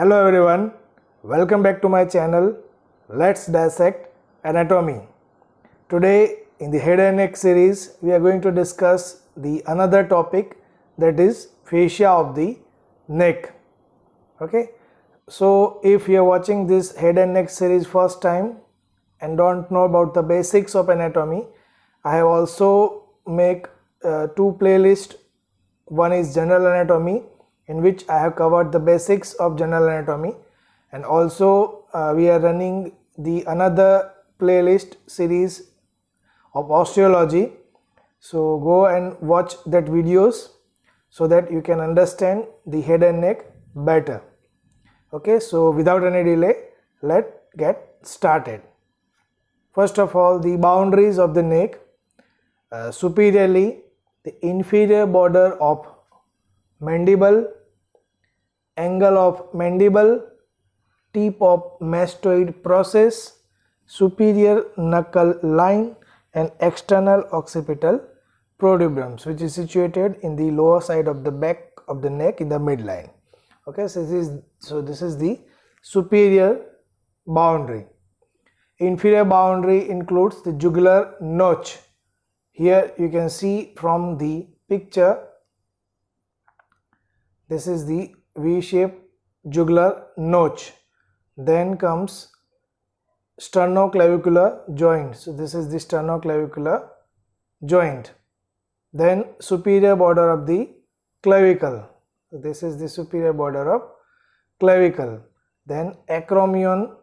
Hello everyone, welcome back to my channel. Let's dissect anatomy. Today in the head and neck series we are going to discuss the another topic, that is fascia of the neck. Okay, so if you are watching this head and neck series first time and don't know about the basics of anatomy, I have also make two playlists. One is general anatomy, in which I have covered the basics of general anatomy, and also we are running the another playlist series of osteology. So go and watch that videos so that you can understand the head and neck better. Okay, so without any delay, let's get started. First of all, the boundaries of the neck. Superiorly, the inferior border of mandible, angle of mandible, tip of mastoid process, superior knuckle line, and external occipital protuberance, which is situated in the lower side of the back of the neck in the midline. Okay, so this is the superior boundary. Inferior boundary includes the jugular notch. Here you can see from the picture, this is the V-shaped jugular notch. Then comes sternoclavicular joint. So this is the sternoclavicular joint. Then superior border of the clavicle. So this is the superior border of clavicle. Then acromion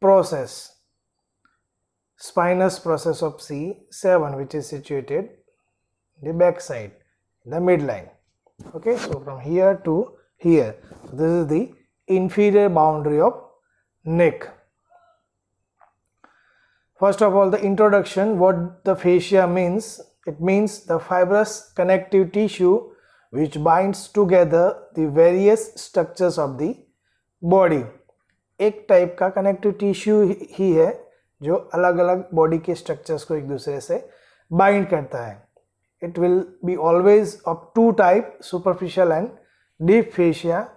process, spinous process of C7, which is situated the back side, the midline. Okay, so from here to here, so this is the inferior boundary of neck. First of all, the introduction, what the fascia means. It means the fibrous connective tissue which binds together the various structures of the body. एक type का connective tissue ही है जो अलग अलग body के structures को एक दूसरे से बाइंड करता है. It will be always of two types, superficial and deep fascia.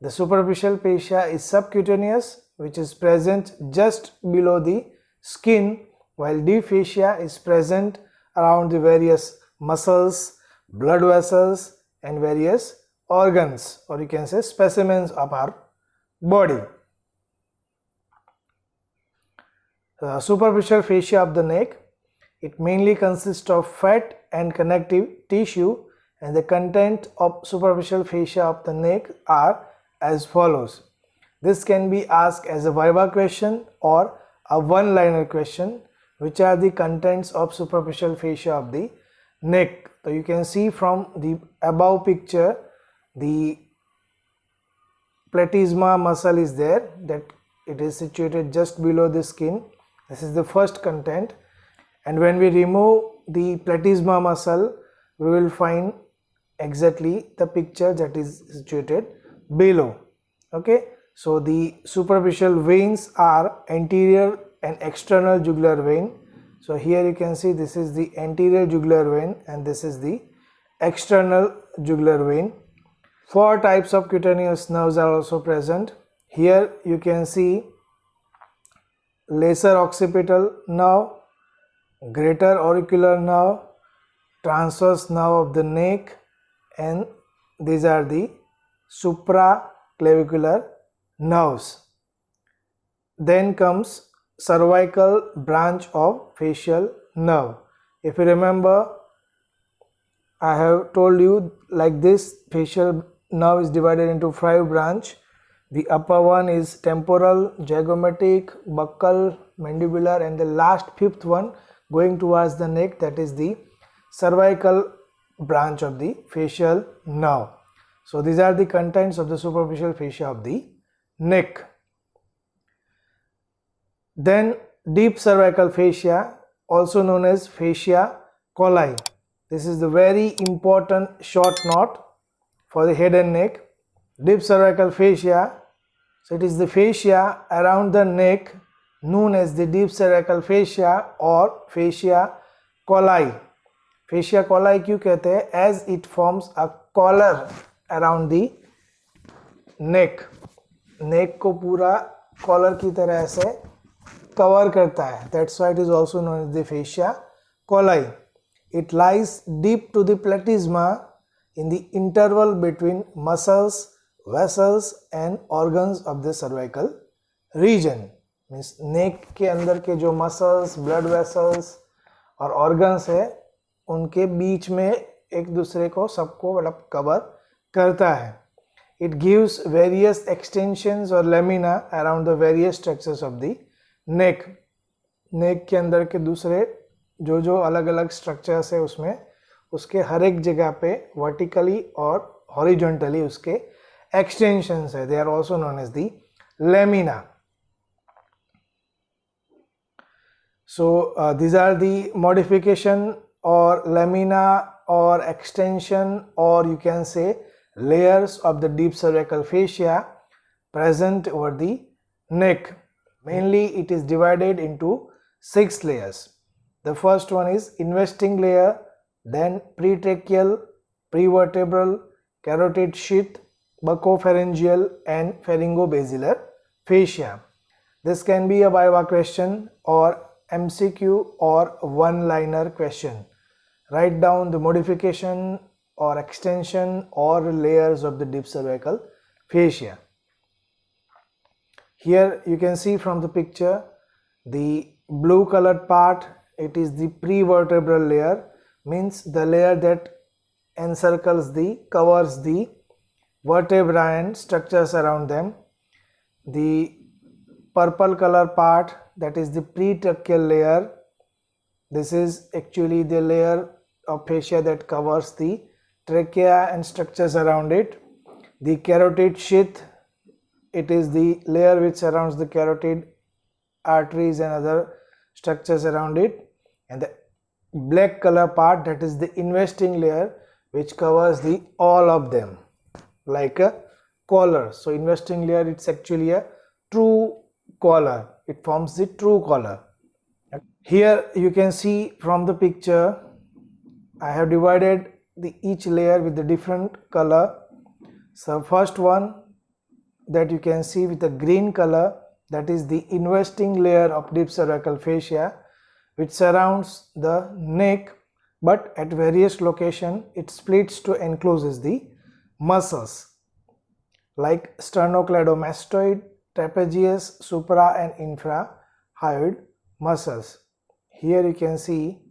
The superficial fascia is subcutaneous, which is present just below the skin, while deep fascia is present around the various muscles, blood vessels, and various organs, or you can say specimens of our body. The superficial fascia of the neck, it mainly consists of fat and connective tissue, and the content of superficial fascia of the neck are as follows. This can be asked as a viva question or a one-liner question. Which are the contents of superficial fascia of the neck? So you can see from the above picture, the platysma muscle is there, that it is situated just below the skin. This is the first content. And when we remove the platysma muscle, we will find exactly the picture that is situated below. Okay, so the superficial veins are anterior and external jugular vein. So here you can see this is the anterior jugular vein and this is the external jugular vein. Four types of cutaneous nerves are also present. Here you can see lesser occipital nerve, greater auricular nerve, transverse nerve of the neck, and these are the supraclavicular nerves. Then comes cervical branch of facial nerve. If you remember, I have told you like this, facial nerve is divided into 5 branches. The upper one is temporal, zygomatic, buccal, mandibular, and the last 5th one going towards the neck, that is the cervical branch of the facial nerve. So these are the contents of the superficial fascia of the neck. Then deep cervical fascia, also known as fascia colli. This is the very important short note for the head and neck. Deep cervical fascia, so it is the fascia around the neck known as the deep cervical fascia or fascia colli. Fascia colli क्यों कहते हैं? As it forms a collar around the neck. नेक को पूरा collar की तरह ऐसे cover करता है. That's why it is also known as the fascia colli. It lies deep to the platysma in the interval between muscles, vessels and organs of the cervical region. Means neck के अंदर के जो muscles, blood vessels और organs है उनके बीच में एक दूसरे को सबको मतलब कवर करता है. It gives various extensions or lamina around the various structures of the neck. neck के अंदर के दूसरे जो अलग अलग structures है उसमें उसके हर एक जगह पे वर्टिकली और हॉरिजॉन्टली उसके एक्सटेंशंस है. They are also known as the lamina. So these are the modification और लेमिना और एक्सटेंशन और you can say layers of the deep cervical fascia present over the neck. Mainly it is divided into 6 layers. The first one is investing layer, then pretracheal, prevertebral, carotid sheath, buccopharyngeal and pharyngobasilar fascia. This can be a Viva question or MCQ or one-liner question. Write down the modification or extension or layers of the deep cervical fascia. Here you can see from the picture the blue colored part, it is the prevertebral layer, means the layer that encircles covers the vertebrae and structures around them. The purple color part, that is the pretracheal layer. This is actually the layer of fascia that covers the trachea and structures around it. The carotid sheath, it is the layer which surrounds the carotid arteries and other structures around it. And the black color part, that is the investing layer which covers the all of them like a collar. So investing layer, it's actually a true collar. It forms the true collar. Here you can see from the picture I have divided each layer with the different color. So first one that you can see with the green color, that is the investing layer of deep cervical fascia which surrounds the neck, but at various location it splits to encloses the muscles like sternocleidomastoid, trapezius, supra and infrahyoid muscles. Here you can see,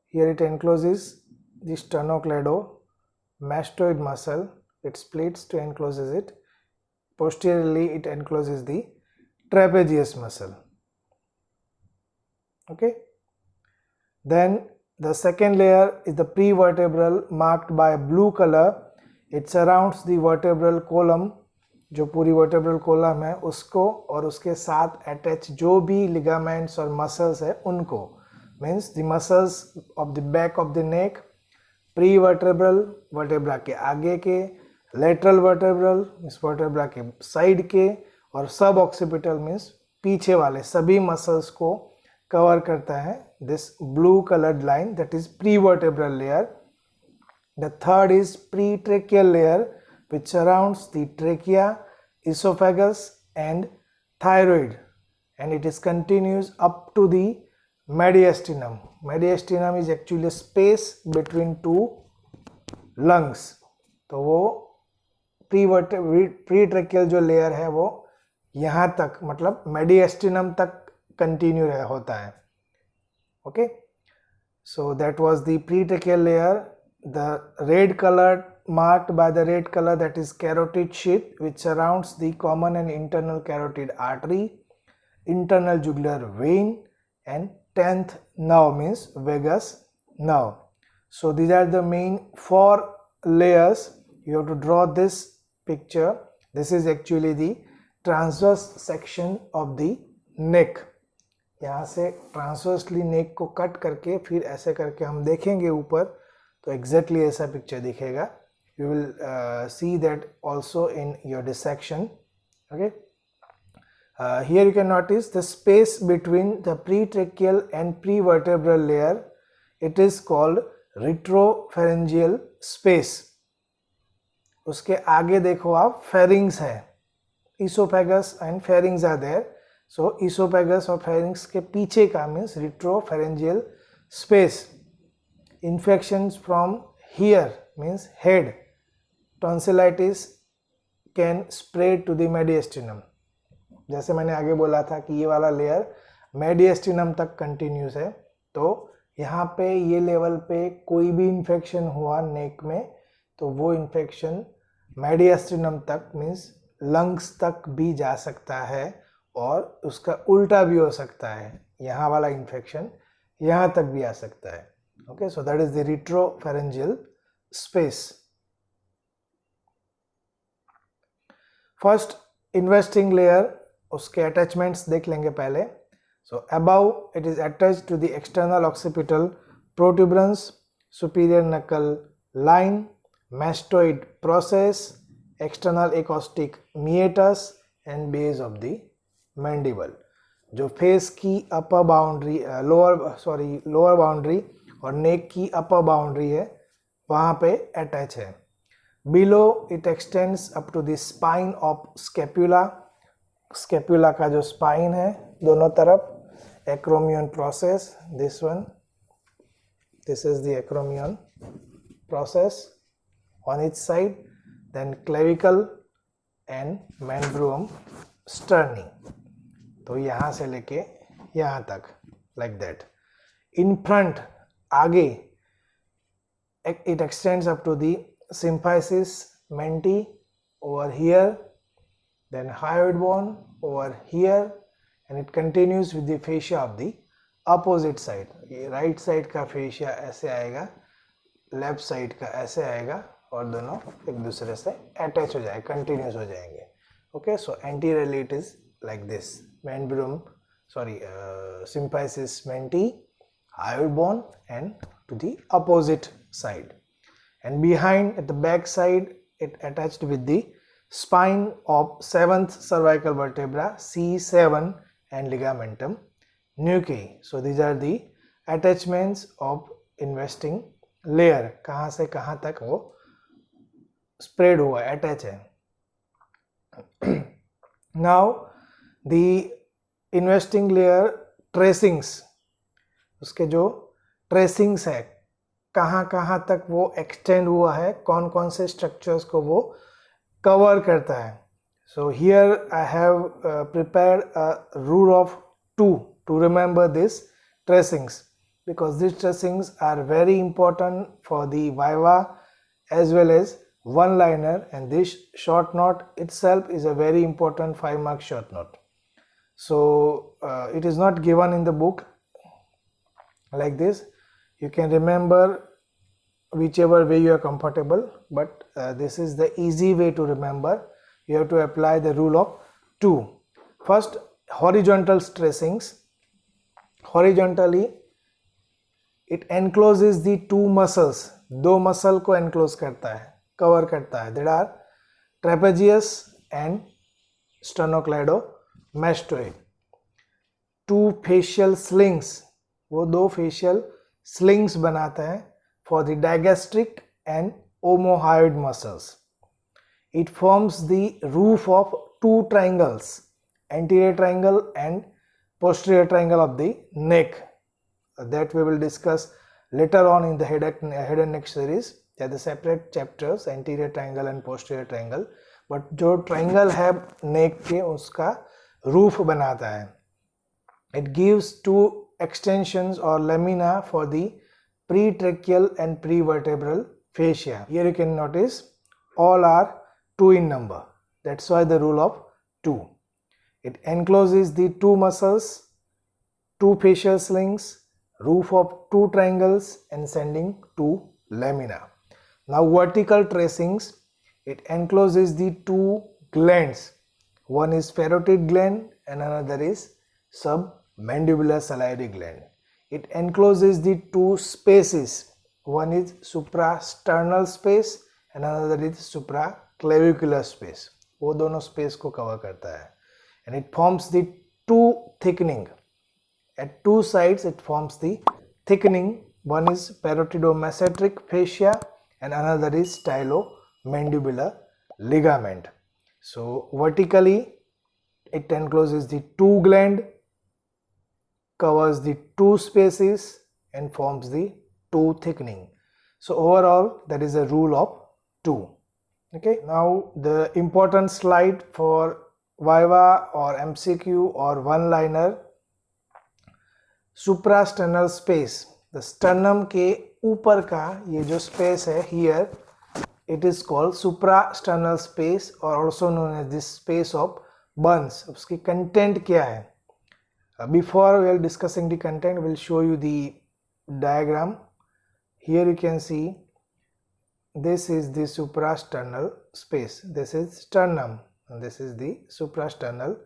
here it encloses the sternocleidomastoid muscle, it splits to encloses it. Posteriorly it encloses the trapezius muscle. Okay, then the second layer is the prevertebral, marked by blue color. It surrounds the vertebral column, जो पूरी vertebral column है उसको और उसके साथ attach जो भी ligaments और muscles है उनको, means the muscles of the back of the neck, prevertebral vertebra के आगे के, lateral vertebral means vertebra के side के, और suboccipital means पीछे वाले सभी muscles को कवर करता है. This blue colored line, that is prevertebral layer. The third is pretracheal layer which surrounds the trachea, esophagus and thyroid, and it is continuous up to the mediastinum. Mediastinum is actually a space between two lungs. तो वो pretracheal जो layer है वो यहाँ तक मतलब mediastinum तक continue होता है. Okay, so that was the pretracheal layer. The red color, marked by the red color, that is carotid sheath which surrounds the common and internal carotid artery, internal jugular vein and 10th nerve means vagus nerve. So these are the main 4 layers. You have to draw this picture. This is actually the transverse section of the neck. यहाँ से transversely नेक को cut करके फिर ऐसे करके हम देखेंगे ऊपर तो एग्जैक्टली ऐसा पिक्चर दिखेगा. You will see that also in your dissection. Okay, here you can notice the space between the pretracheal and prevertebral layer. It is called retropharyngeal space. उसके आगे देखो आप फेरिंग्स है. esophagus and pharynx are there. So esophagus और pharynx के पीछे का means retropharyngeal space. Infections from here means head. Tonsillitis can spread to the mediastinum. जैसे मैंने आगे बोला था कि ये वाला लेयर मेडिएस्टिनम तक कंटिन्यूस है, तो यहाँ पे ये लेवल पे कोई भी इन्फेक्शन हुआ नेक में तो वो इन्फेक्शन मेडिएस्टिनम तक मीन्स लंग्स तक भी जा सकता है और उसका उल्टा भी हो सकता है, यहाँ वाला इन्फेक्शन यहाँ तक भी आ सकता है. Okay, so that is the retropharyngeal space. First investing layer, उसके अटैचमेंट्स देख लेंगे पहले. So above it is attached to the external occipital protuberance, superior knuckle line, mastoid process, external acoustic meatus and base of the mandible. जो face की अपर boundary lower boundary और नेक की अपर boundary है वहाँ पे अटैच है. Below it extends up to the spine of scapula. स्केप्यूला का जो स्पाइन है दोनों तरफ, acromion process, this one, this is the acromion process on each side, then clavicle and manubrium sterni. तो यहाँ से लेके यहाँ तक like that. In front आगे it extends up to the symphysis menti over here, then hyoid bone over here, and it continues with the fascia of the opposite side. ये right side का fascia ऐसे आएगा, left side का ऐसे आएगा और दोनों एक दूसरे से अटैच हो जाएंगे, कंटिन्यूस हो जाएंगे. Okay, so anteriorly it is like this, symphysis menti, hyoid bone and to the opposite side, and behind at the back side it attached with the spine of 7th cervical vertebra, C7 and ligamentum nuchae. So these are the attachments of investing layer. कहाँ से कहाँ तक वो spread हुआ है, attach है. Now the investing layer tracings, उसके जो tracings है कहाँ कहाँ तक वो extend हुआ है, कौन कौन से structures को वो cover करता है. So here I have prepared a rule of 2 to remember these tracings, because these tracings are very important for the viva as well as one liner, and this short note itself is a very important 5-mark short note. So it is not given in the book like this. You can remember whichever way you are comfortable, but this is the easy way to remember. You have to apply the rule of 2. First, horizontal tracings. Horizontally it encloses the 2 muscles, 2 muscle को enclose करता है, cover करता है. That are trapezius and sternocleidomastoid. 2 facial slings, वो 2 facial slings बनाता है for the digastric and omohyoid muscles. It forms the roof of 2 triangles, anterior triangle and posterior triangle of the neck. That we will discuss later on in the head and neck series. They are the separate chapters, anterior triangle and posterior triangle. But जो triangle है neck के उसका roof बनाता है. It gives 2 extensions or lamina for the pretracheal and prevertebral fascia. Here you can notice all are 2 in number. That's why the rule of 2. It encloses the 2 muscles, 2 facial slings, roof of 2 triangles and sending 2 lamina. Now vertical tracings, it encloses the 2 glands. One is parotid gland and another is submandibular salivary gland. It encloses the 2 spaces. One is suprasternal space and another is supraclavicular space. वो दोनों space को cover करता है. And it forms the 2 thickening. At 2 sides it forms the thickening. One is parotidomasseteric fascia and another is stylomandibular ligament. So vertically it encloses the two gland, covers the two spaces and forms the two thickening. So overall that is a rule of 2. Okay, now the important slide for Viva or MCQ or one liner, suprasternal space. The sternum के ऊपर का ये जो space है here, it is called suprasternal space or also known as this space of Burns. उसकी content क्या है? Before we are discussing the content, we'll show you the diagram. Here you can see this is the suprasternal space. This is sternum and this is the suprasternal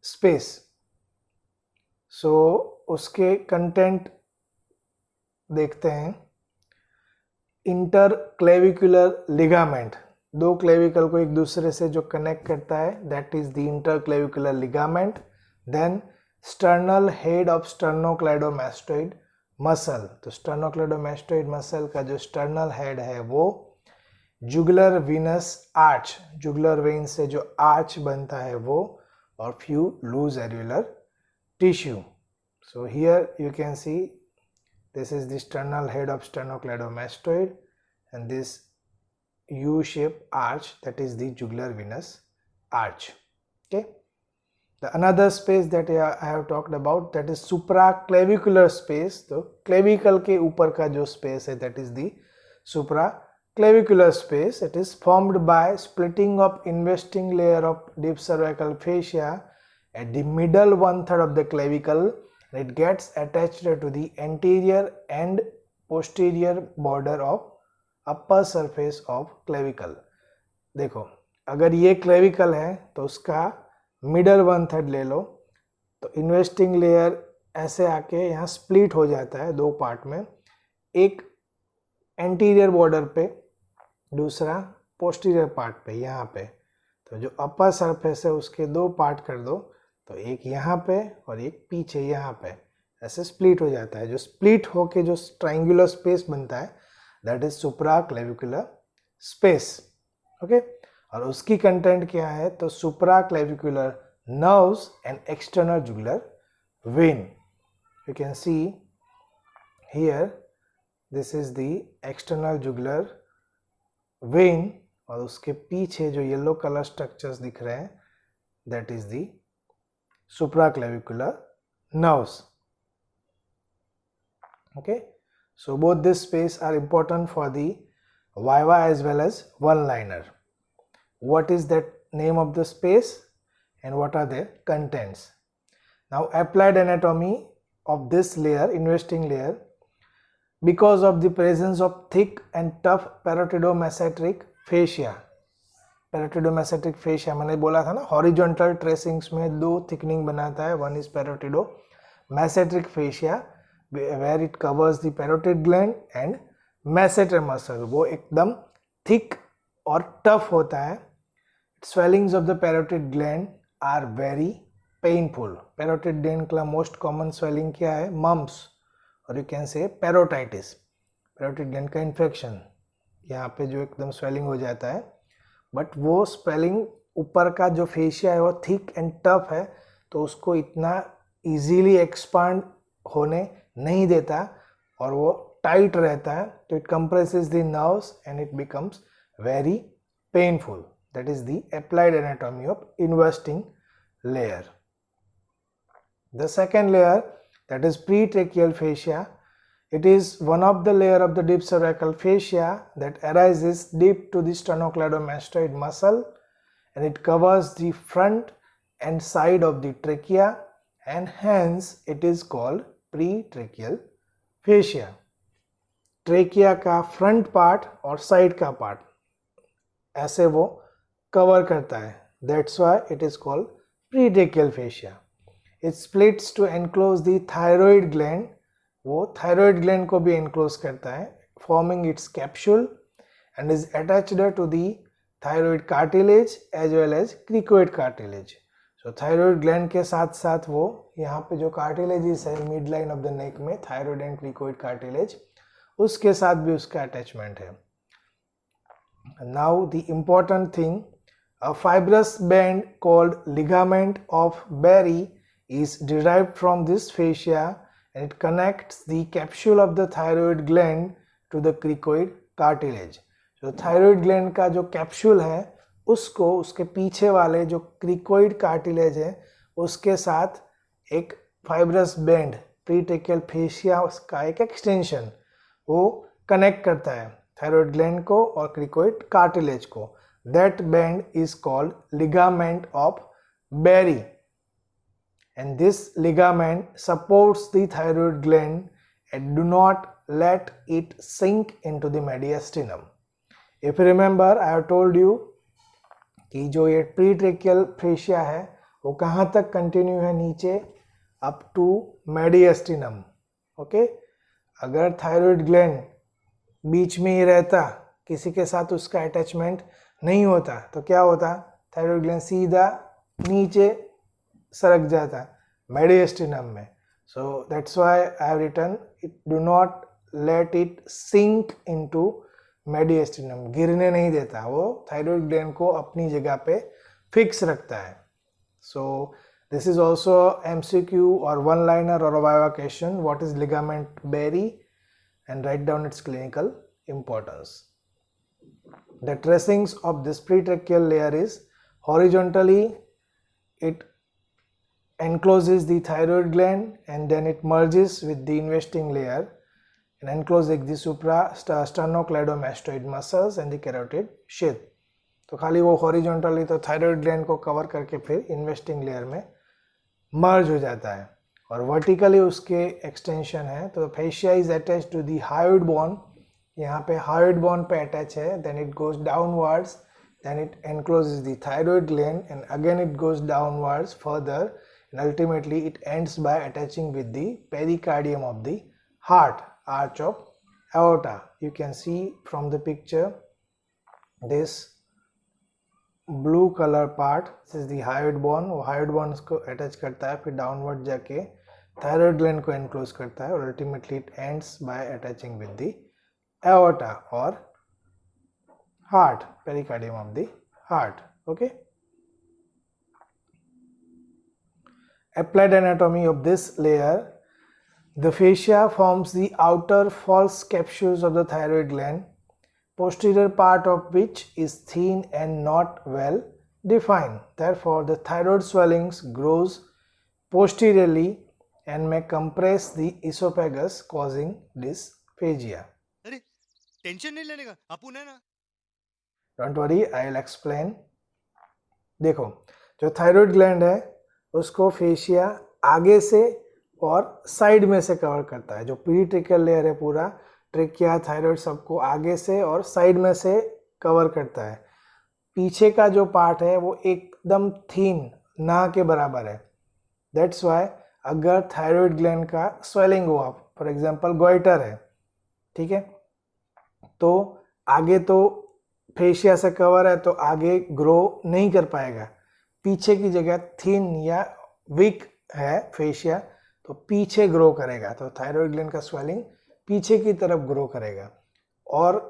space. So उसके content देखते हैं. Interclavicular ligament, दो clavicle को एक दूसरे से जो connect करता है, that is the interclavicular ligament. Then sternal head of sternocleidomastoid muscle. तो sternocleidomastoid muscle का जो sternal head है वो jugular venous arch, jugular vein से जो arch बनता है वो, और few loose areolar tissue. So here you can see this is the sternal head of sternocleidomastoid and this U-shaped arch, that is the jugular venous arch. Okay. The another space that I have talked about, that is supraclavicular space. तो clavicle के ऊपर का जो space है, that is the supraclavicular space. It is formed by splitting of investing layer of deep cervical fascia at the middle 1/3 of the clavicle. It gets attached to the anterior and posterior border of upper surface of clavicle. देखो, अगर ये clavicle है तो उसका middle 1/3 ले लो, तो investing layer ऐसे आके यहाँ स्प्लिट हो जाता है दो पार्ट में, एक एंटीरियर बॉर्डर पे, दूसरा पोस्टीरियर पार्ट पे यहाँ पे. तो जो अपर सरफेस है उसके दो पार्ट कर दो, तो एक यहाँ पे और एक पीछे यहाँ पे, ऐसे स्प्लिट हो जाता है. जो स्प्लिट होके जो ट्रायंगुलर स्पेस बनता है, that is supraclavicular space. Okay, और उसकी कंटेंट क्या है? तो supraclavicular nerves and external jugular vein. You can see here this is the external jugular vein और उसके पीछे जो येलो कलर स्ट्रक्चर्स दिख रहे हैं, that is the supraclavicular nerves. Okay, so both this space are important for the Viva as well as one liner. What is that name of the space and what are their contents? Now applied anatomy of this layer, investing layer, because of the presence of thick and tough parotidomesenteric fascia. Parotidomesenteric fascia मैंने बोला था ना, horizontal tracings में दो thickening बनाता है. One is parotidomesenteric fascia where it covers the parotid gland and masseter muscle. वो एकदम thick और tough होता है. Swellings of the parotid gland are very painful. Parotid gland का most common swelling क्या है? Mumps, और you can say parotitis. Parotid gland का infection, यहाँ पे जो एकदम swelling हो जाता है, but वो swelling ऊपर का जो fascia है वो thick and tough है, तो उसको इतना easily expand होने नहीं देता और वो tight रहता है, तो it compresses the nerves and it becomes very painful. That is the applied anatomy of investing layer. The second layer, that is pretracheal fascia. It is one of the layer of the deep cervical fascia that arises deep to the sternocleidomastoid muscle and it covers the front and side of the trachea and hence it is called pretracheal fascia. Trachea का front part और side का part ऐसे वो cover करता है, that's why it is called pretracheal fascia. It splits to enclose the thyroid gland, वो thyroid gland को भी enclose करता है, forming its capsule and is attached to the thyroid cartilage as well as cricoid cartilage. So thyroid gland के साथ साथ वो यहाँ पे जो cartilages है midline of the neck में, thyroid and cricoid cartilage, उसके साथ भी उसका attachment है. Now the important thing, A fibrous band called ligament of Berry is derived from this fascia and it connects the capsule of the thyroid gland to the cricoid cartilage. जो thyroid gland का जो capsule है उसको उसके पीछे वाले जो cricoid cartilage है उसके साथ एक fibrous band pretracheal fascia उसका एक extension वो connect करता है thyroid gland को और cricoid cartilage को. That band is called ligament of Berry, and this ligament supports the thyroid gland and do not let it sink into the mediastinum. If you remember, I have told you कि जो ये pretracheal fascia है वो कहाँ तक continue है नीचे up to mediastinum. Okay? अगर thyroid gland बीच में ही रहता, किसी के साथ उसका attachment नहीं होता तो क्या होता, थायराइड ग्लैंड सीधा नीचे सरक जाता मेडिएस्टिनम में. So that's why I have written it, do not let it sink into mediastinum, गिरने नहीं देता, वो थायराइड ग्लैंड को अपनी जगह पे फिक्स रखता है. So this is also MCQ और वन लाइनर और viva question. What is ligament berry and write down its clinical importance. The tracings of this pretracheal layer is horizontally it encloses the thyroid gland and then it merges with the investing layer and encloses the sternocleidomastoid muscles and the carotid sheath. तो खाली वो horizontally तो thyroid gland को cover करके फिर investing layer में merge हो जाता है और vertically उसके extension है. तो fascia is attached to the hyoid bone, यहाँ पे hyoid bone पे attach है, then it goes downwards, then it encloses the thyroid gland and again it goes downwards further and ultimately it ends by attaching with the pericardium of the heart, arch of aorta. You can see from the picture this blue color part, this is the hyoid bone. वो hyoid bone को attach करता है, फिर downward जाके thyroid gland को enclose करता है और ultimately it ends by attaching with the aorta or heart, pericardium of the heart. Okay. Applied anatomy of this layer. The fascia forms the outer false capsules of the thyroid gland, posterior part of which is thin and not well defined. Therefore, the thyroid swellings grows posteriorly and may compress the esophagus, causing dysphagia. Tension नहीं लेने का, अपुन है ना. Don't worry, I will explain. देखो, जो thyroid gland है उसको फेशिया आगे से और साइड में से कवर करता है. जो प्रीट्रेकियल लेयर है पूरा, ट्रेकिया थायराइड सबको आगे से और साइड में से कवर करता है. पीछे का जो पार्ट है वो एकदम थीन, ना के बराबर है. दैट्स वाई अगर थायराइड ग्लैंड का स्वेलिंग हुआ, फॉर एग्जांपल गोइटर है, ठीक है, तो आगे तो फेशिया से कवर है तो आगे ग्रो नहीं कर पाएगा. पीछे की जगह थिन या वीक है फेशिया तो पीछे ग्रो करेगा. तो थायराइड ग्लैंड का स्वेलिंग पीछे की तरफ ग्रो करेगा. और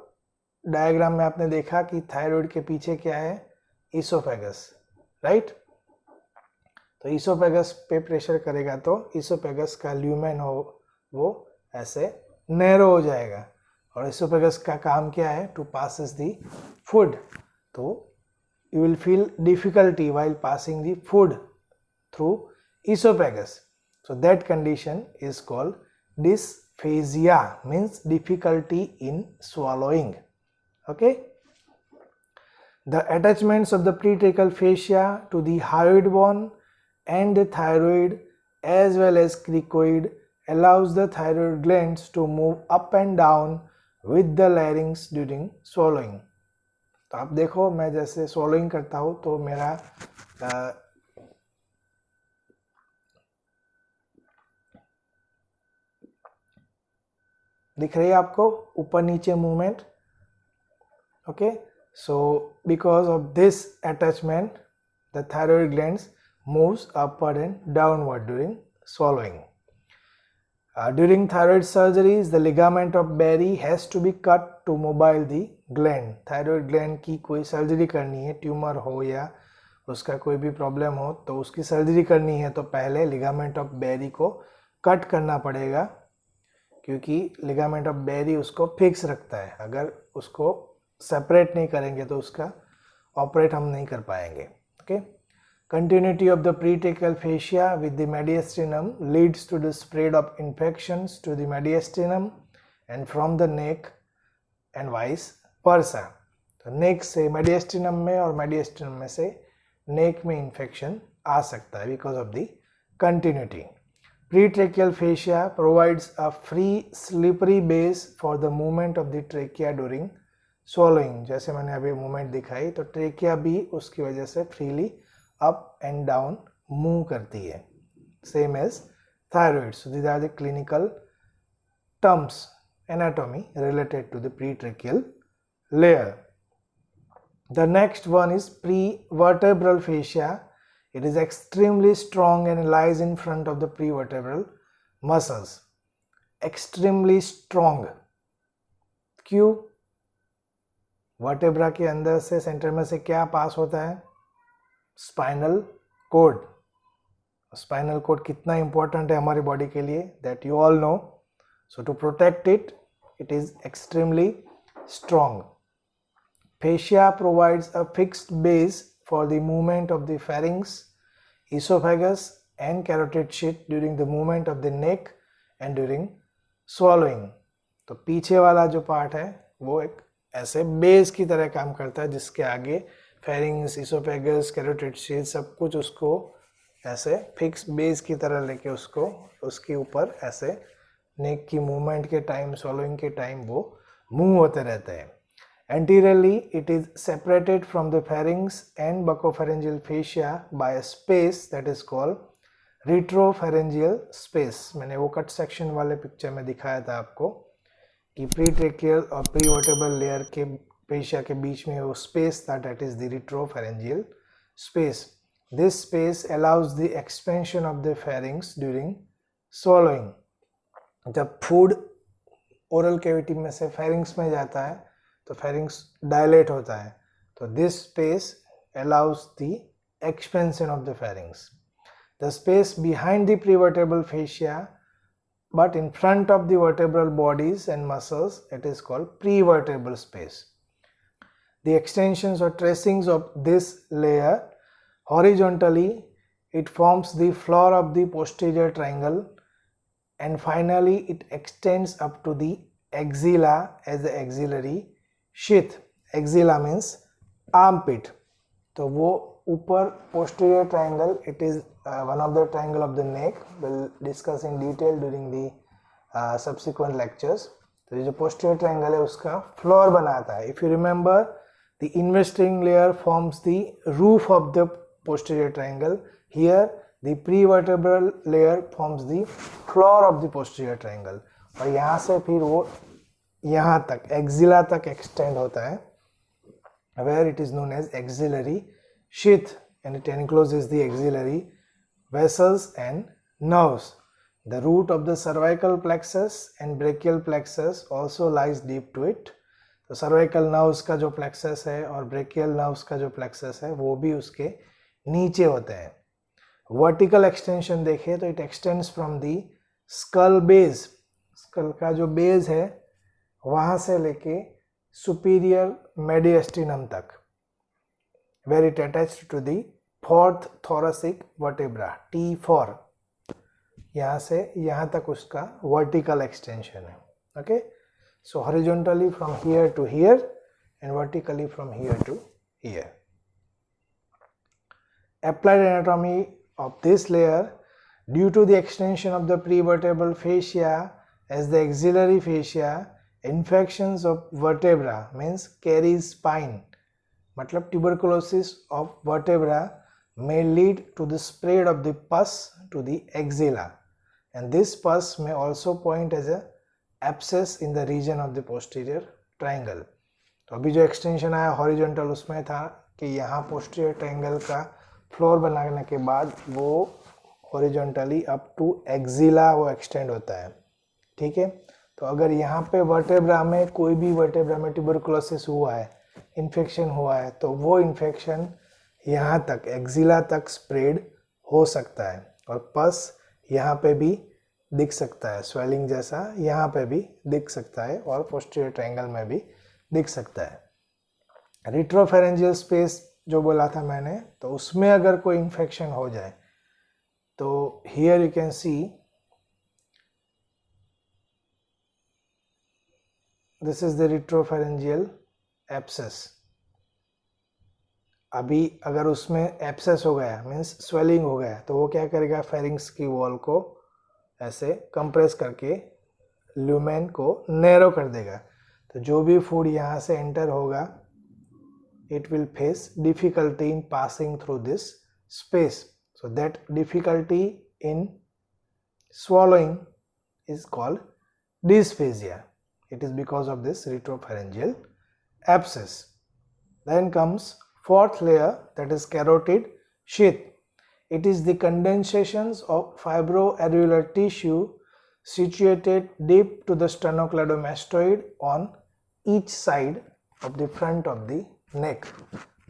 डायग्राम में आपने देखा कि थायराइड के पीछे क्या है, इसोफेगस, राइट. तो इसोफेगस पे प्रेशर करेगा तो इसोफेगस का ल्यूमेन हो वो ऐसे नैरो हो जाएगा. और इसोफेगस का काम क्या है, टू पासेस दी फूड. तो you will feel difficulty while passing the food through oesophagus. So that condition is called dysphagia, means difficulty in swallowing. Okay. The attachments of the pretracheal fascia to the hyoid bone and the thyroid as well as cricoid allows the thyroid glands to move up and down with the larynx during swallowing. तो आप देखो, मैं जैसे swallowing करता हूँ तो मेरा दिख रही है आपको ऊपर नीचे movement. Okay. So because of this attachment the thyroid glands moves upward and downward during swallowing. During thyroid surgeries, the ligament of Berry has to be cut to mobile the gland. Thyroid gland की कोई surgery करनी है, tumour हो या उसका कोई भी problem हो तो उसकी सर्जरी करनी है तो पहले लिगामेंट ऑफ बेरी को कट करना पड़ेगा, क्योंकि लिगामेंट ऑफ बेरी उसको फिक्स रखता है. अगर उसको सेपरेट नहीं करेंगे तो उसका ऑपरेट हम नहीं कर पाएंगे. Okay. Continuity of the pretracheal fascia with the mediastinum leads to the spread of infections to the mediastinum and from the neck and vice versa. तो neck से mediastinum में और mediastinum में से neck में infection आ सकता है because of the continuity. Pretracheal fascia provides a free slippery base for the movement of the trachea during swallowing. जैसे मैंने अभी movement दिखाई तो trachea भी उसकी वजह से freely up and down move करती है, same as thyroid. So these are the clinical terms, anatomy related to the pretracheal layer. The next one is prevertebral fascia. It is extremely strong and lies in front of the prevertebral muscles. Extremely strong. क्यों? Vertebra के अंदर से centre में से क्या पास होता है? Spinal cord. स्पाइनल कोड कितना इंपॉर्टेंट है हमारी बॉडी के लिए, that you all know. So to protect it, it is extremely strong. Fascia provides a fixed base for the movement of the pharynx, oesophagus and carotid sheath during the movement of the neck and during swallowing. तो पीछे वाला जो part है वो एक ऐसे base की तरह काम करता है जिसके आगे फेरिंग्स, इसोफेगस, कैरोटिड शीट सब कुछ उसको ऐसे फिक्स बेस की तरह लेके उसको उसके ऊपर ऐसे नेक की मूवमेंट के टाइम, swallowing के टाइम वो मूव होते रहते हैं. Anteriorly, it is separated from the pharynx and buccopharyngeal fascia by a space that is called retropharyngeal space. मैंने वो कट सेक्शन वाले पिक्चर में दिखाया था आपको कि प्रीट्रेकियल और प्रीवर्टेब्रल लेयर के पेशिया के बीच में वो स्पेस था, that is the retropharyngeal space. This space allows the expansion of the pharynx during swallowing. जब फूड ओरल कैविटी में से pharynx में जाता है तो pharynx dilate होता है, तो this space allows the expansion of the pharynx. The space behind the prevertebral fascia but in front of the vertebral bodies and muscles, it is called prevertebral space. The extensions or tracings of this layer horizontally, it forms the floor of the posterior triangle, and finally it extends up to the axilla as the axillary sheath. Axilla means armpit. तो वो ऊपर posterior triangle, it is one of the triangle of the neck. We'll discuss in detail during the subsequent lectures. तो ये जो posterior triangle है उसका floor बनाता है. If you remember, the investing layer forms the roof of the posterior triangle. Here the prevertebral layer forms the floor of the posterior triangle. और यहाँ से फिर वो यहाँ तक axilla तक extend होता है, where it is known as axillary sheath, and it encloses the axillary vessels and nerves. The root of the cervical plexus and brachial plexus also lies deep to it. तो cervical nerves का जो plexus है और brachial nerves का जो plexus है वो भी उसके नीचे होते हैं. वर्टिकल एक्सटेंशन देखें तो it extends from the skull base. Skull का जो बेस है वहाँ से लेके सुपीरियर मेडिएस्टिनम तक, where it attached to the fourth thoracic vertebra, T4. यहाँ से यहाँ तक उसका वर्टिकल एक्सटेंशन है. Okay. So horizontally from here to here and vertically from here to here. Applied anatomy of this layer, due to the extension of the prevertebral fascia as the axillary fascia, infections of vertebra means caries spine, मतलब tuberculosis of vertebra may lead to the spread of the pus to the axilla, and this pus may also point as a abscess in the region of the posterior triangle. तो अभी जो extension आया horizontal उसमें था कि यहाँ posterior triangle का floor बनाने के बाद वो हॉरिजॉन्टली अप टू एक्सिला वो एक्सटेंड होता है. ठीक है। तो अगर यहाँ पे वर्टेब्रा में कोई भी वर्टेब्रा में ट्यूबरकुलोसिस हुआ है, इन्फेक्शन हुआ है, तो वो इन्फेक्शन यहाँ तक एक्जिला तक स्प्रेड हो सकता है और पस यहाँ पे भी दिख सकता है, स्वेलिंग जैसा यहाँ पे भी दिख सकता है और पोस्टीरियर ट्रायंगल में भी दिख सकता है। रिट्रोफेरेंजियल स्पेस जो बोला था मैंने, तो उसमें अगर कोई इन्फेक्शन हो जाए तो here you can see this is the retropharyngeal abscess. अभी अगर उसमें एब्सेस हो गया मीन्स स्वेलिंग हो गया तो वो क्या करेगा, फेरिंग्स की वॉल को ऐसे कंप्रेस करके ल्यूमेन को नैरो कर देगा। तो जो भी फूड यहाँ से एंटर होगा it will face difficulty in passing through this space. So that difficulty in swallowing is called dysphagia. It is because of this retropharyngeal abscess. Then comes fourth layer, that is carotid sheath. It is the condensations of fibroareolar tissue situated deep to the sternocleidomastoid on each side of the front of the नेक।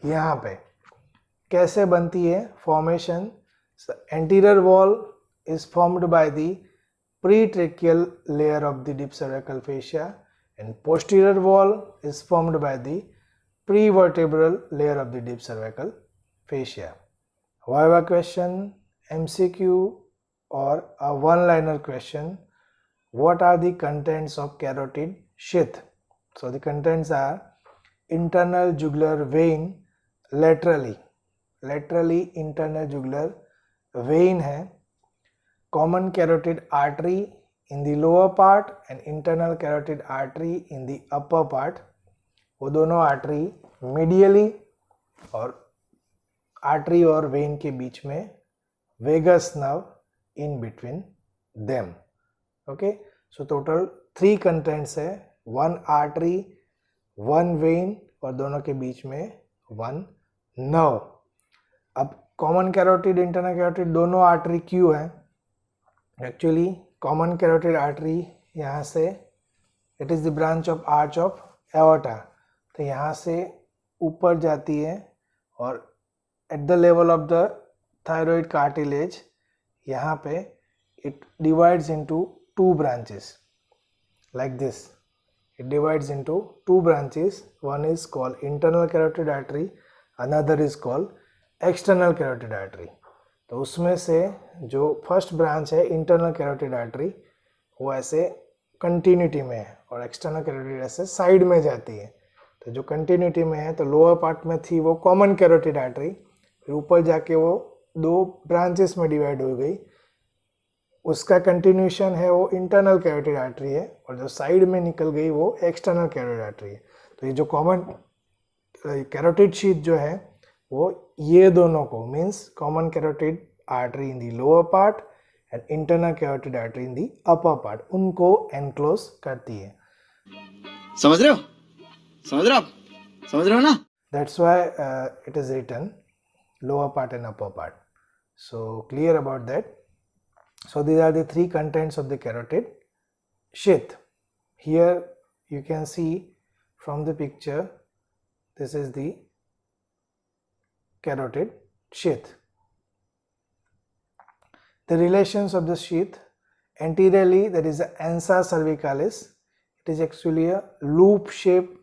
यहाँ पे कैसे बनती है formation, anterior wall is formed by the pretracheal layer of the deep cervical fascia and posterior wall is formed by the prevertebral layer of the deep cervical fascia. Viva question, MCQ और a one liner question, what are the contents of carotid sheath? So the contents are internal jugular vein laterally internal jugular vein है, common carotid artery in the lower part and internal carotid artery in the upper part। वो दोनों artery medially और artery और vein के बीच में vagus nerve in between them। Okay, so total 3 contents है, 1 artery, 1 when और दोनों के बीच में 1 नर्व। अब कॉमन कैरोटिड इंटरनल कैरोटिड दोनों आर्टरी क्यों है? एक्चुअली कॉमन कैरोटिड आर्टरी यहाँ से it is the branch of arch of aorta, तो यहाँ से ऊपर जाती है और at the level of the thyroid cartilage यहाँ पे it divides into 2 branches like this। It divides into 2 branches, one is called internal carotid artery, another is called external carotid artery। तो उसमें से जो फर्स्ट ब्रांच है internal carotid artery वो ऐसे continuity में है और एक्सटर्नल कैरोटिड ऐसे साइड में जाती है। तो जो कंटिन्यूटी में है तो लोअर पार्ट में थी वो कॉमन कैरोटिड आर्टरी, फिर ऊपर जाके वो 2 ब्रांचेस में डिवाइड हो गई, उसका कंटिन्यूशन है वो इंटरनल कैरोटिड आर्टरी है और जो साइड में निकल गई वो एक्सटर्नल कैरोटिड आर्टरी है। तो ये जो कॉमन कैरोटिड शीथ जो है वो ये दोनों को means common carotid artery in the lower part and internal carotid artery in the upper part, उनको एनक्लोज करती है। समझ रहे हो? समझ रहे हो आप? समझ रहे हो ना? That's why it is written lower part and upper part. So clear about that. So these are the 3 contents of the carotid sheath. Here you can see from the picture, this is the carotid sheath. The relations of the sheath: anteriorly there is a ansa cervicalis. It is actually a loop shaped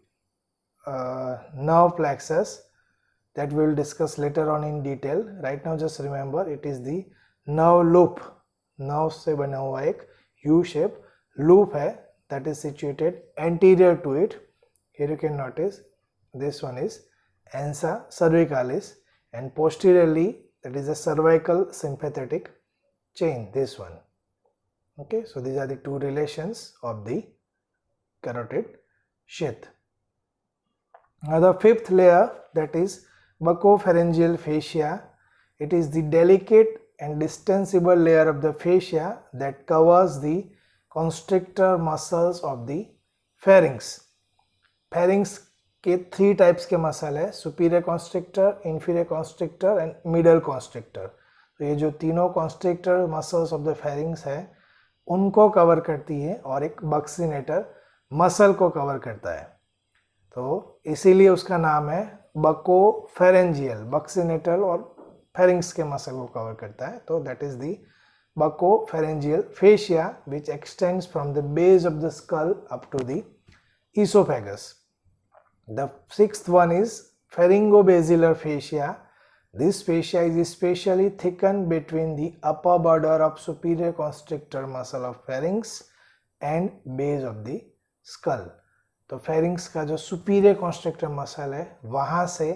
nerve plexus that we will discuss later on in detail. Right now just remember it is the nerve loop, nerve से बना हुआ एक U shape loop है that is situated anterior to it. Here you can notice this one is ansa cervicalis and posteriorly that is a cervical sympathetic chain, this one. Okay, so these are the 2 relations of the carotid sheath. Now the 5th layer, that is buccopharyngeal fascia. It is the delicate and distensible layer of the fascia that covers the constrictor muscles of the pharynx. Pharynx के 3 types के muscle है, superior constrictor, inferior constrictor and middle constrictor. तो ये जो तीनों constrictor muscles of the pharynx है उनको cover करती है और एक बक्सीनेटर मसल को कवर करता है, तो इसीलिए उसका नाम है बकोफेरेंजियल। बक्सीनेटल और फेरिंग्स के मसल को कवर करता है, तो that is the bacopharyngeal fascia which extends from the base of the skull up to the esophagus. The sixth one is pharyngobasilar fascia. This fascia is especially thickened between the upper border of superior constrictor muscle of pharynx and base of the skull. तो pharynx का जो superior constrictor muscle है वहाँ से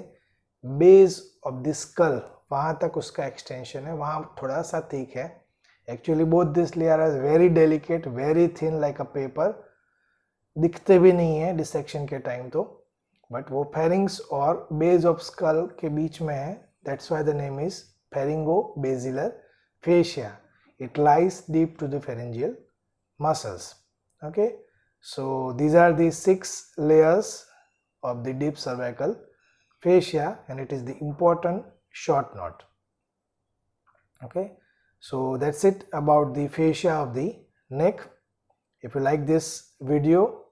base of the skull वहाँ तक उसका extension है, वहाँ थोड़ा सा thick है. Actually both this layer is very delicate, very thin like a paper. दिखते भी नहीं है डिसेक्शन के टाइम तो, बट वो फेरिंग्स और बेस ऑफ स्कल के बीच में है. That's why the name is pharyngobasilar fascia. It lies deep to the pharyngeal muscles. Okay, so these are the 6 layers of the deep cervical fascia and it is the important short note. Okay, so that's it about the fascia of the neck. If you like this video,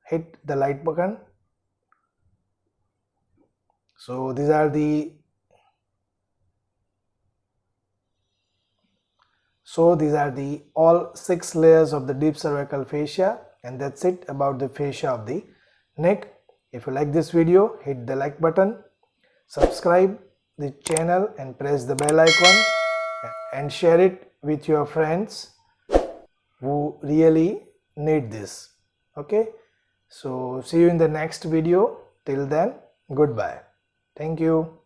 hit the like button. So these are the all 6 layers of the deep cervical fascia, and that's it about the fascia of the neck. If you like this video, hit the like button, subscribe the channel and press the bell icon and share it with your friends who really need this. Okay, so see you in the next video. Till then, goodbye. Thank you.